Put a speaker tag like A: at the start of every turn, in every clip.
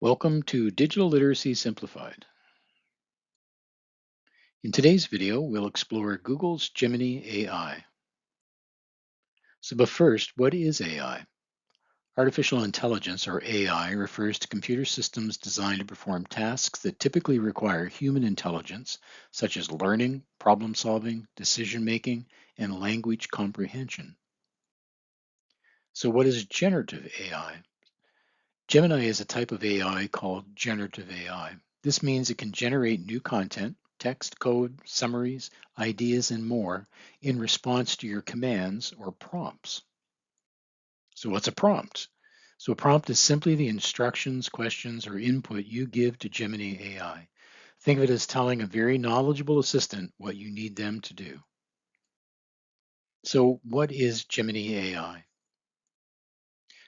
A: Welcome to Digital Literacy Simplified. In today's video, we'll explore Google's Gemini AI. But first, what is AI? Artificial intelligence, or AI, refers to computer systems designed to perform tasks that typically require human intelligence, such as learning, problem solving, decision making, and language comprehension. So what is generative AI? Gemini is a type of AI called generative AI. This means it can generate new content, text, code, summaries, ideas, and more in response to your commands or prompts. So what's a prompt? So a prompt is simply the instructions, questions, or input you give to Gemini AI. Think of it as telling a very knowledgeable assistant what you need them to do. So what is Gemini AI?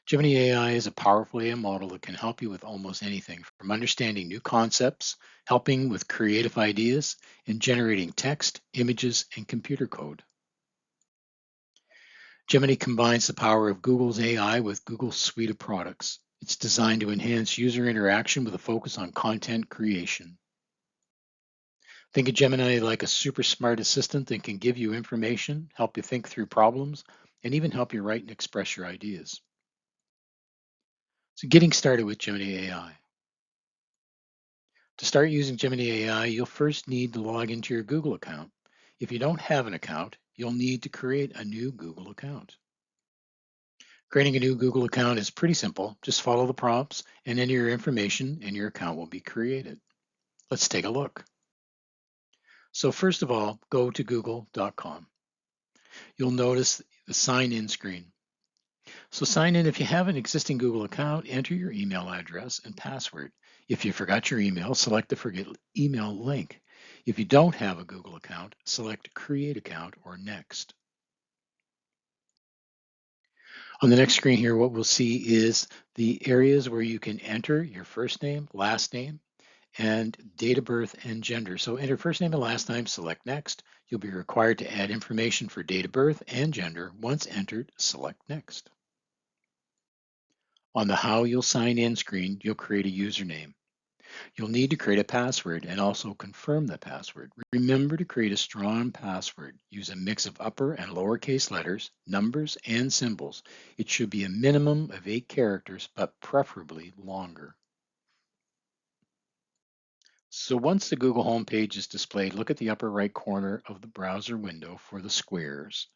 A: Gemini AI is a powerful AI model that can help you with almost anything from understanding new concepts, helping with creative ideas, and generating text, images, and computer code. Gemini combines the power of Google's AI with Google's suite of products. It's designed to enhance user interaction with a focus on content creation. Think of Gemini like a super smart assistant that can give you information, help you think through problems, and even help you write and express your ideas. So getting started with Gemini AI. To start using Gemini AI, you'll first need to log into your Google account. If you don't have an account, you'll need to create a new Google account. Creating a new Google account is pretty simple. Just follow the prompts and enter your information and your account will be created. Let's take a look. So first of all, go to google.com. You'll notice the sign in screen. So sign in if you have an existing Google account, enter your email address and password. If you forgot your email, select the forget email link. If you don't have a Google account, select create account or next. On the next screen here, what we'll see is the areas where you can enter your first name, last name, and date of birth and gender. So enter first name and last name, select next. You'll be required to add information for date of birth and gender. Once entered, select next. On the How You'll Sign In screen, you'll create a username. You'll need to create a password and also confirm that password. Remember to create a strong password. Use a mix of upper and lowercase letters, numbers, and symbols. It should be a minimum of 8 characters, but preferably longer. So once the Google homepage is displayed, look at the upper right corner of the browser window for the squares.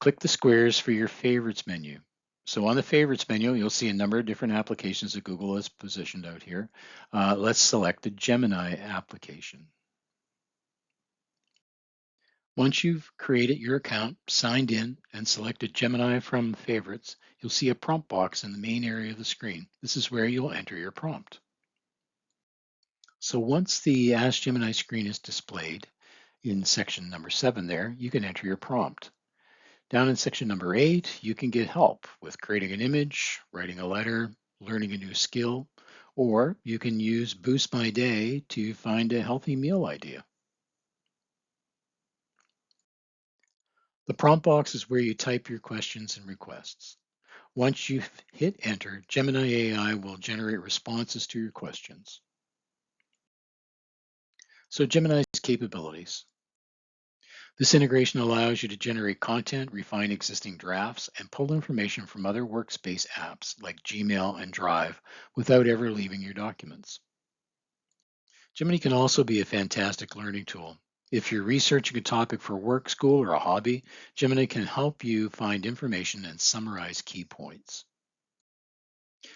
A: Click the squares for your favorites menu. So on the favorites menu, you'll see a number of different applications that Google has positioned out here. Let's select the Gemini application. Once you've created your account, signed in, and selected Gemini from favorites, you'll see a prompt box in the main area of the screen. This is where you'll enter your prompt. So once the Ask Gemini screen is displayed in section number 7 there, you can enter your prompt. Down in section number 8, you can get help with creating an image, writing a letter, learning a new skill, or you can use Boost My Day to find a healthy meal idea. The prompt box is where you type your questions and requests. Once you've hit enter, Gemini AI will generate responses to your questions. So Gemini's capabilities. This integration allows you to generate content, refine existing drafts, and pull information from other workspace apps like Gmail and Drive without ever leaving your documents. Gemini can also be a fantastic learning tool. If you're researching a topic for work, school, or a hobby, Gemini can help you find information and summarize key points.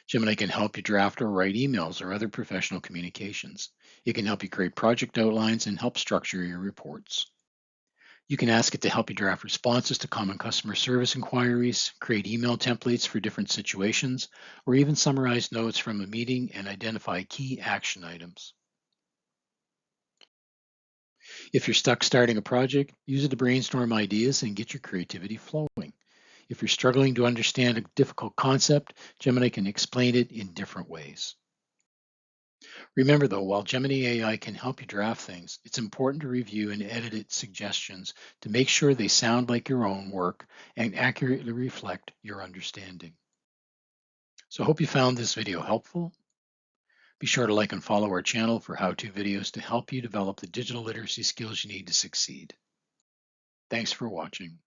A: Gemini can help you draft or write emails or other professional communications. It can help you create project outlines and help structure your reports. You can ask it to help you draft responses to common customer service inquiries, create email templates for different situations, or even summarize notes from a meeting and identify key action items. If you're stuck starting a project, use it to brainstorm ideas and get your creativity flowing. If you're struggling to understand a difficult concept, Gemini can explain it in different ways. Remember though, while Gemini AI can help you draft things, it's important to review and edit its suggestions to make sure they sound like your own work and accurately reflect your understanding. So I hope you found this video helpful. Be sure to like and follow our channel for how-to videos to help you develop the digital literacy skills you need to succeed. Thanks for watching.